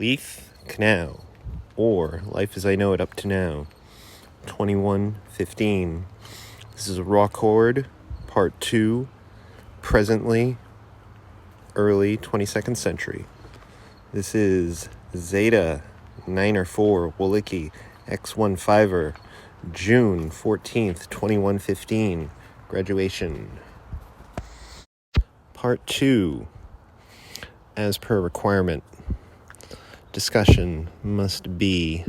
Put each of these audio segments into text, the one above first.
lieF, kNow, or Life as I Know It Up to Now, 2115. This is a raw chord, part 2, presently, early 22nd century. This is Zeta 9-4 Wolicki X15er, June 14th, 2115, graduation. Part 2, as per requirement. Discussion must be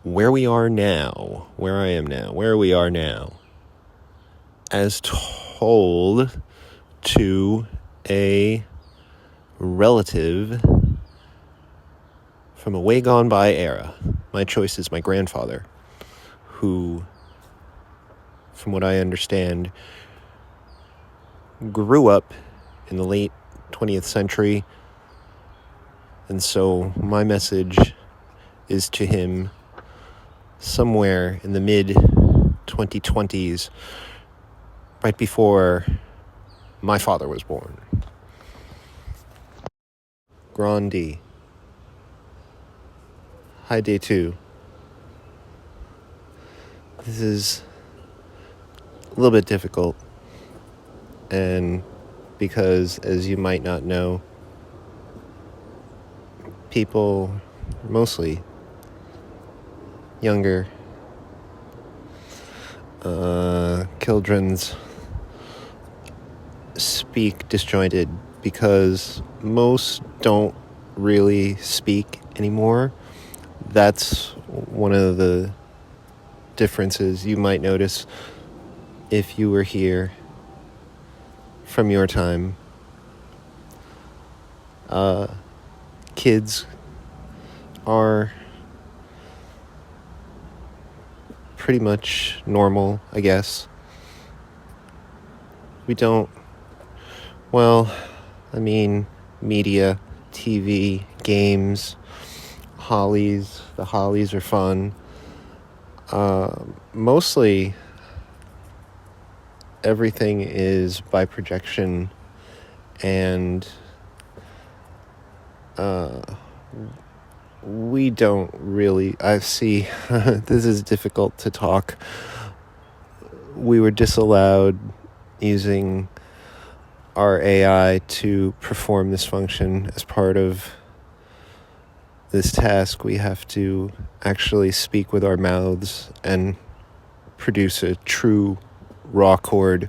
where we are now, where I am now, where we are now, as told to a relative from a way gone by era. My choice is my grandfather, who, from what I understand, grew up in the late 20th century. And so my message is to him somewhere in the mid-2020s, right before my father was born. Grandi. Hi, day 2. This is a little bit difficult, and because, as you might not know, people, mostly younger children's, speak disjointed because most don't really speak anymore. That's one of the differences you might notice if you were here from your time. Kids are pretty much normal, I guess. We don't, media, TV, games, Hollies. The Hollies are fun. Mostly everything is by projection, and we don't really, this is difficult to talk. We were disallowed using our AI to perform this function. As part of this task, we have to actually speak with our mouths and produce a true raw chord.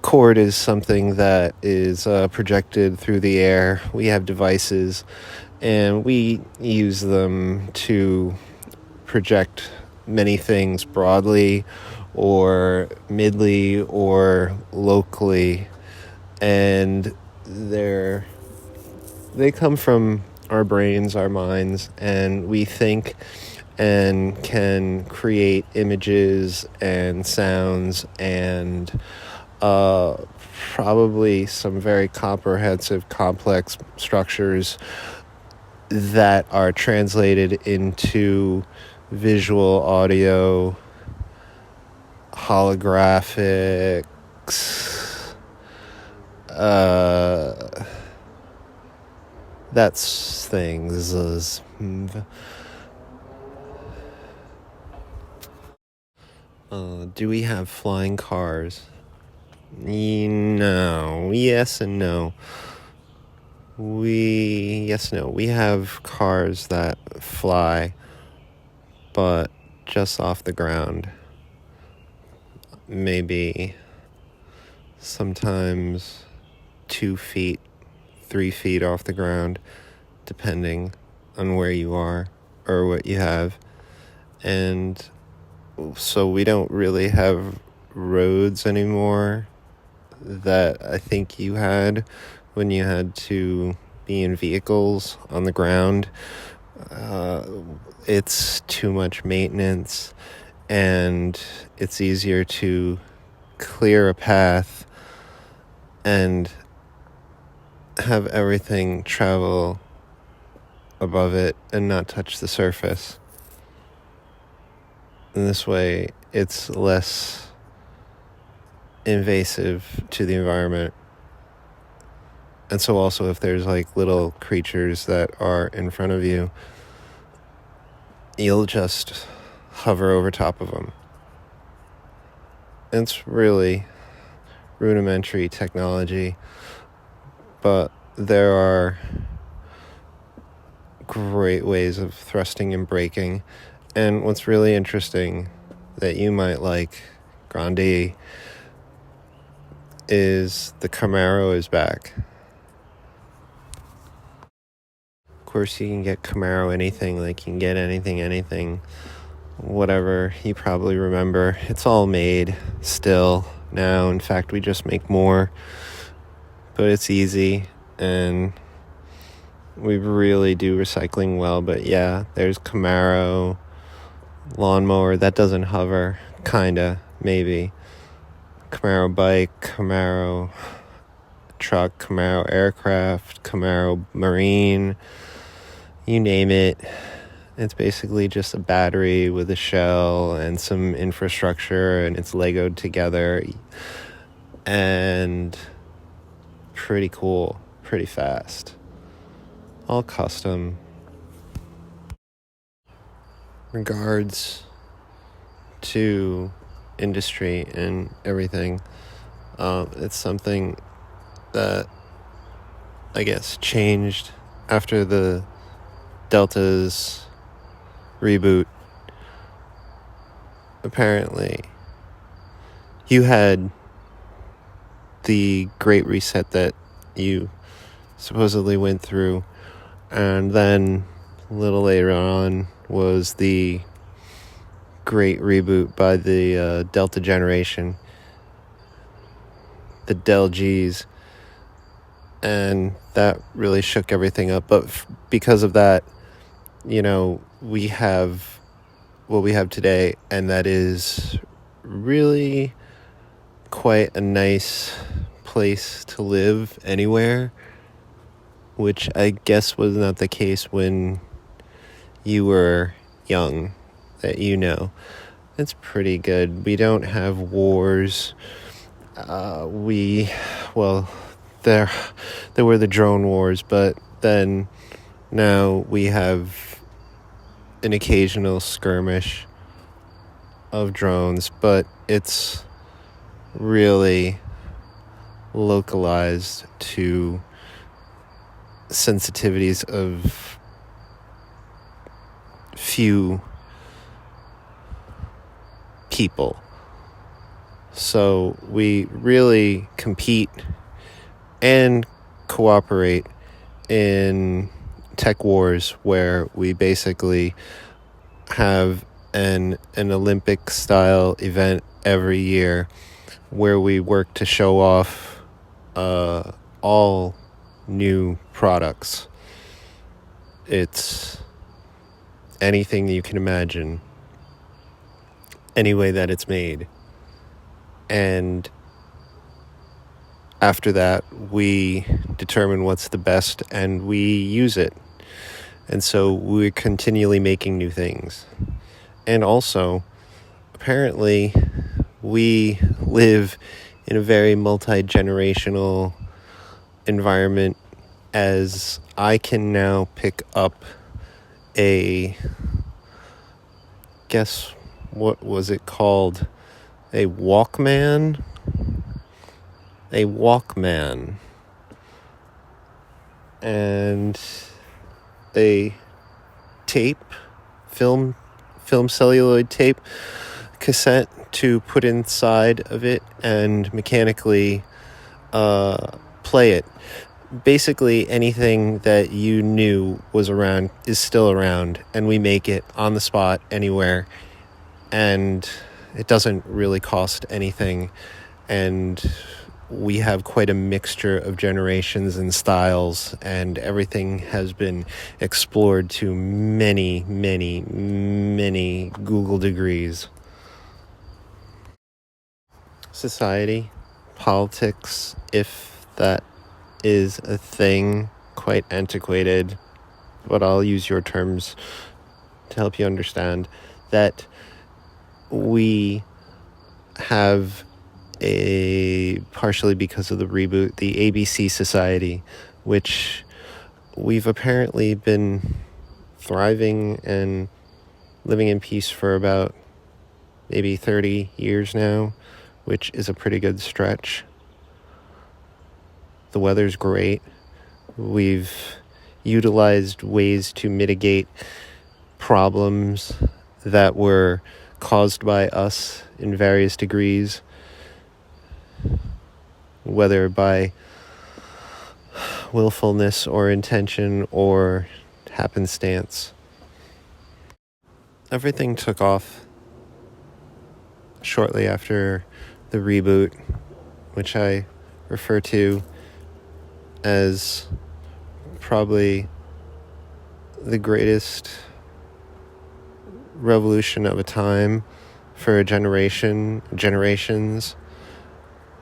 Chord is something that is projected through the air. We have devices, and we use them to project many things broadly or midly or locally, and they come from our brains, our minds, and we think and can create images and sounds and probably some very comprehensive, complex structures that are translated into visual, audio, holographics, that's things. Do we have flying cars? No. Yes and no. We have cars that fly, but just off the ground. Maybe sometimes 2 feet, 3 feet off the ground, depending on where you are or what you have. And so we don't really have roads anymore that I think you had when you had to be in vehicles on the ground. It's too much maintenance, and it's easier to clear a path and have everything travel above it and not touch the surface. And this way, it's less invasive to the environment And so also if there's like little creatures that are in front of you, you'll just hover over top of them. It's really rudimentary technology, but there are great ways of thrusting and braking. And what's really interesting that you might like, Grande, is the Camaro is back. Of course, you can get Camaro anything, like you can get anything, whatever you probably remember. It's all made still now. In fact, we just make more, but it's easy, and we really do recycling well. But yeah, there's Camaro, lawnmower, that doesn't hover, kinda, maybe. Camaro bike, Camaro truck, Camaro aircraft, Camaro marine, you name it. It's basically just a battery with a shell and some infrastructure, and it's Legoed together, and pretty cool, pretty fast, all custom. Regards to industry and everything, it's something that I guess changed after the Delta's reboot. Apparently, you had the Great Reset that you supposedly went through, and then a little later on was the Great Reboot by the Delta generation, the Del Gs, and that really shook everything up. But because of that, we have what we have today, and that is really quite a nice place to live anywhere, which I guess was not the case when you were young, that it's pretty good. We don't have wars. There were the drone wars, but then now we have an occasional skirmish of drones, but it's really localized to sensitivities of few people. So we really compete and cooperate in tech wars, where we basically have an Olympic style event every year where we work to show off all new products. It's anything you can imagine, any way that it's made. And after that, we determine what's the best and we use it. And so we're continually making new things. And also, apparently, we live in a very multi-generational environment, as I can now pick up what was it called? A Walkman? And a film celluloid tape cassette to put inside of it and mechanically play it. Basically anything that you knew was around is still around, and we make it on the spot anywhere, and it doesn't really cost anything, and we have quite a mixture of generations and styles, and everything has been explored to many, many, many Google degrees. Society, politics, if that is a thing, quite antiquated, but I'll use your terms to help you understand that we have partially because of the reboot, the ABC Society, which we've apparently been thriving and living in peace for about maybe 30 years now, which is a pretty good stretch. The weather's great. We've utilized ways to mitigate problems that were caused by us in various degrees, whether by willfulness or intention or happenstance. Everything took off shortly after the reboot, which I refer to as probably the greatest revolution of a time for a generations.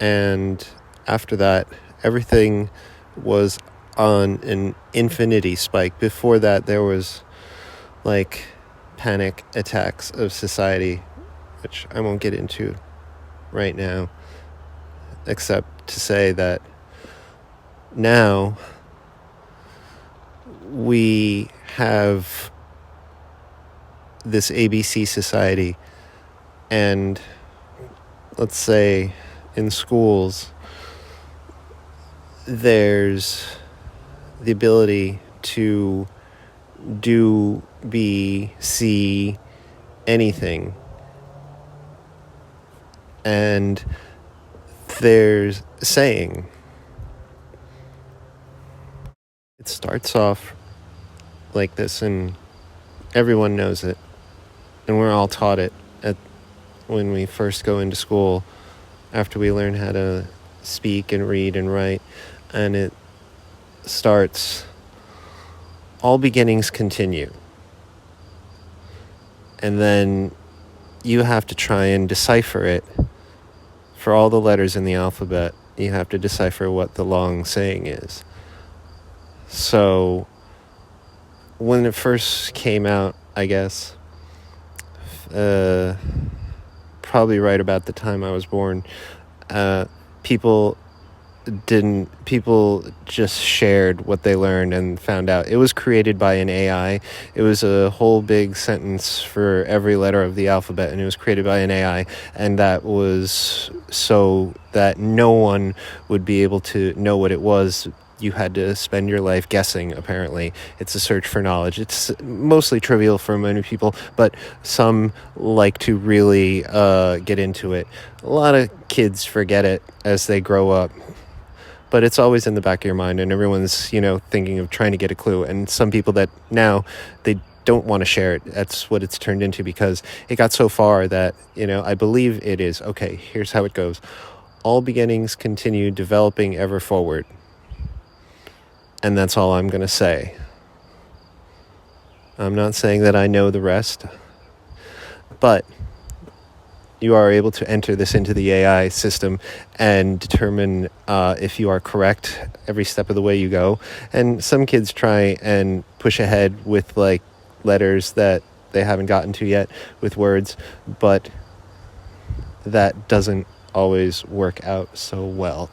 And after that, everything was on an infinity spike. Before that, there was like panic attacks of society, which I won't get into right now, except to say that now we have this ABC Society, and let's say in schools there's the ability to do, be, see anything, and there's a saying. It starts off like this, and everyone knows it, and we're all taught it when we first go into school, after we learn how to speak and read and write. And it starts, all beginnings continue. And then you have to try and decipher it. For all the letters in the alphabet, you have to decipher what the long saying is. So when it first came out, I guess, probably right about the time I was born, people just shared what they learned and found out. It was created by an AI. It was a whole big sentence for every letter of the alphabet, and it was created by an AI, and that was so that no one would be able to know what it was. You had to spend your life guessing, apparently. It's a search for knowledge. It's mostly trivial for many people, but some like to really get into it. A lot of kids forget it as they grow up, but it's always in the back of your mind, and everyone's, thinking of trying to get a clue. And some people that now, they don't want to share it. That's what it's turned into, because it got so far that, I believe it is. Okay, here's how it goes. All beginnings continue, developing ever forward. And that's all I'm going to say. I'm not saying that I know the rest, but you are able to enter this into the AI system and determine if you are correct every step of the way you go. And some kids try and push ahead with like letters that they haven't gotten to yet, with words, but that doesn't always work out so well.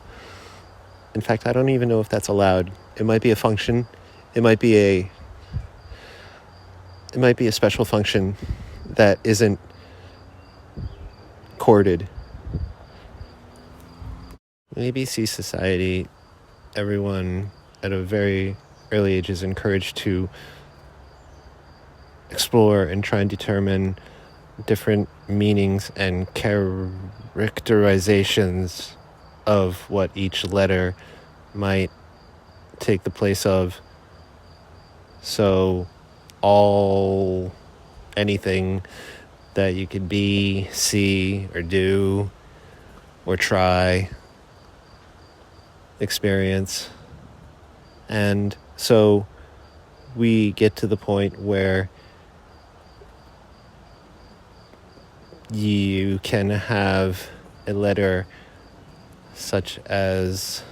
In fact, I don't even know if that's allowed. It might be a function. It might be a special function that isn't corded. ABC Society, everyone at a very early age is encouraged to explore and try and determine different meanings and characterizations of what each letter might take the place of. So anything that you could be, see, or do, or try, experience. And so we get to the point where you can have a letter such as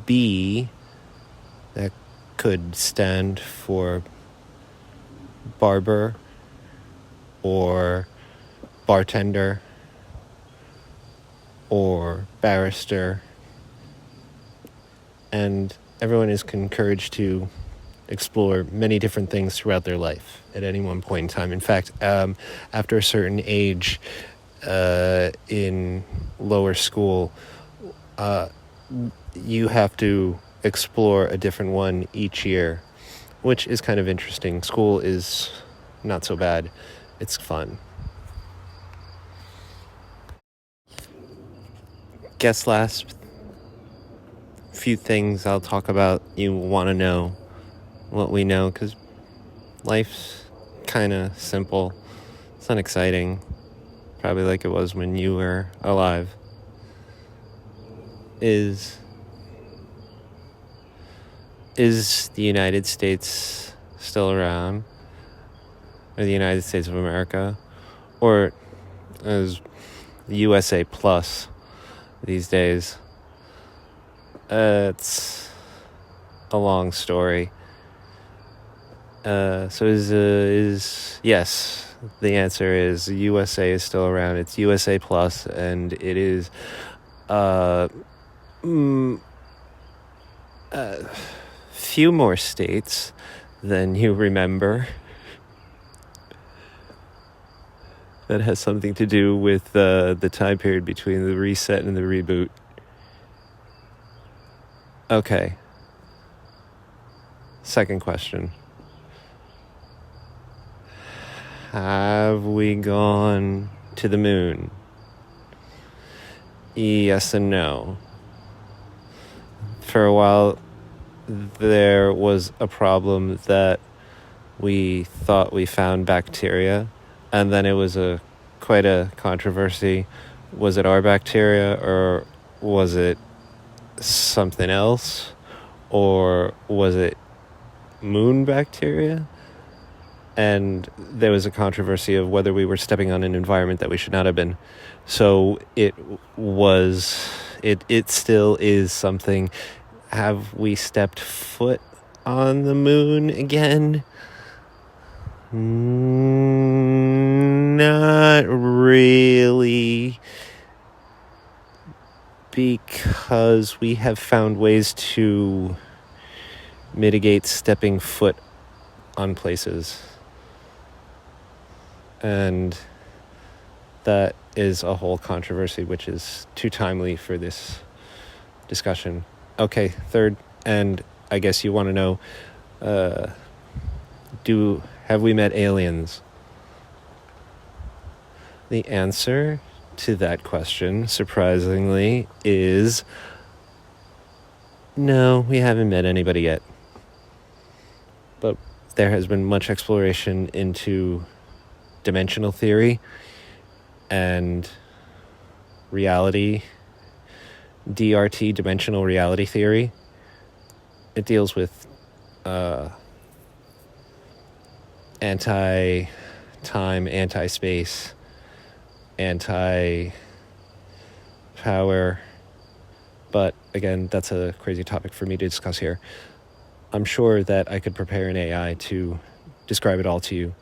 B that could stand for barber or bartender or barrister, and everyone is encouraged to explore many different things throughout their life at any one point in time. In fact, after a certain age in lower school, you have to explore a different one each year, which is kind of interesting. School is not so bad. It's fun. Guess last few things I'll talk about you want to know what we know, because life's kind of simple. It's not exciting, probably like it was when you were alive. Is the United States still around? Or the United States of America? Or is USA plus these days? It's a long story. So is yes, the answer is USA is still around. It's USA plus, and it is few more states than you remember. That has something to do with the time period between the reset and the reboot. Okay. Second question. Have we gone to the moon? Yes and no. For a while, there was a problem that we thought we found bacteria, and then it was quite a controversy. Was it our bacteria, or was it something else, or was it moon bacteria? And there was a controversy of whether we were stepping on an environment that we should not have been. So it still is something. Have we stepped foot on the moon again? Not really, because we have found ways to mitigate stepping foot on places. And that is a whole controversy, which is too timely for this discussion. Okay, third, and I guess you want to know, have we met aliens? The answer to that question, surprisingly, is no, we haven't met anybody yet. But there has been much exploration into dimensional theory and reality, DRT, dimensional reality theory. It deals with anti-time, anti-space, anti-power. But again, that's a crazy topic for me to discuss here. I'm sure that I could prepare an AI to describe it all to you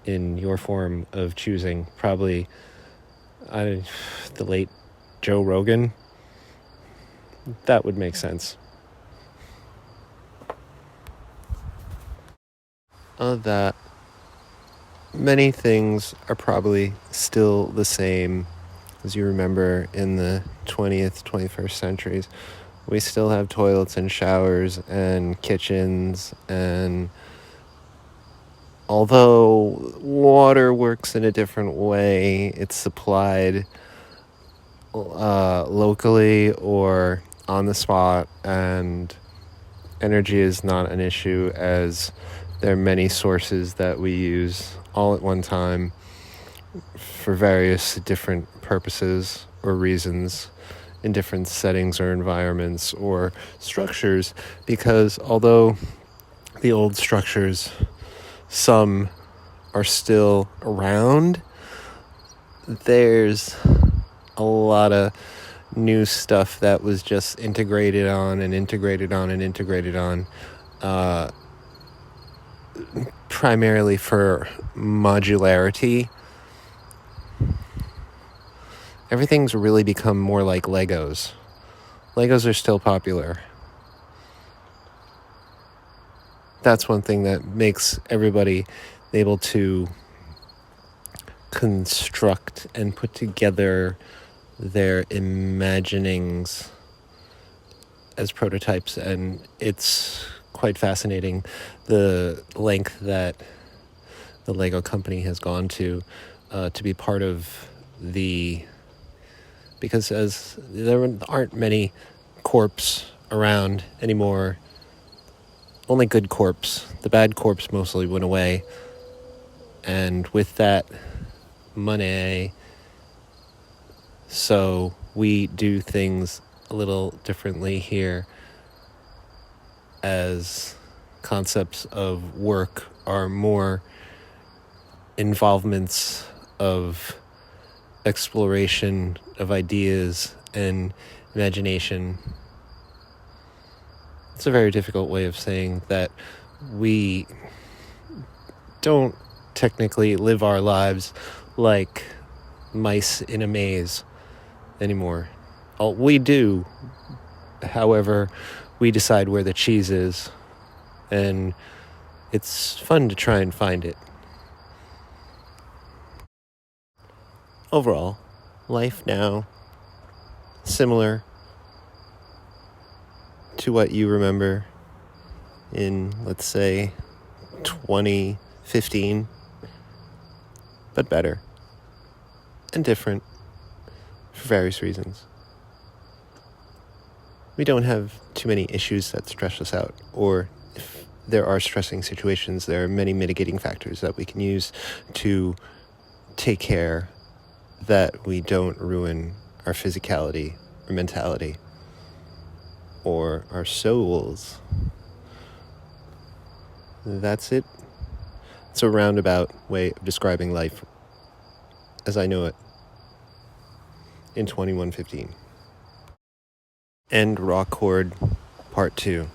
in your form of choosing. Probably the late Joe Rogan. That would make sense. Of that, many things are probably still the same as you remember in the 20th, 21st centuries. We still have toilets and showers and kitchens, and although water works in a different way, it's supplied locally or on the spot, and energy is not an issue, as there are many sources that we use all at one time for various different purposes or reasons in different settings or environments or structures, because although the old structures, some are still around, there's a lot of new stuff that was just integrated on, primarily for modularity everything's really become more like Legos. Legos are still popular. That's one thing that makes everybody able to construct and put together their imaginings as prototypes, and it's quite fascinating the length that the Lego company has gone to be part of because as there aren't many corps around anymore, only good corps. The bad corps mostly went away, and with that money, so we do things a little differently here, as concepts of work are more involvements of exploration of ideas and imagination. It's a very difficult way of saying that we don't technically live our lives like mice in a maze anymore. We do, however, we decide where the cheese is, and it's fun to try and find it. Overall, life now, similar to what you remember in, let's say, 2015, but better and different for various reasons. We don't have too many issues that stress us out, or if there are stressing situations, there are many mitigating factors that we can use to take care that we don't ruin our physicality or mentality or our souls. That's it. It's a roundabout way of describing life as I know it in 2115. End Raw Chord Part 2.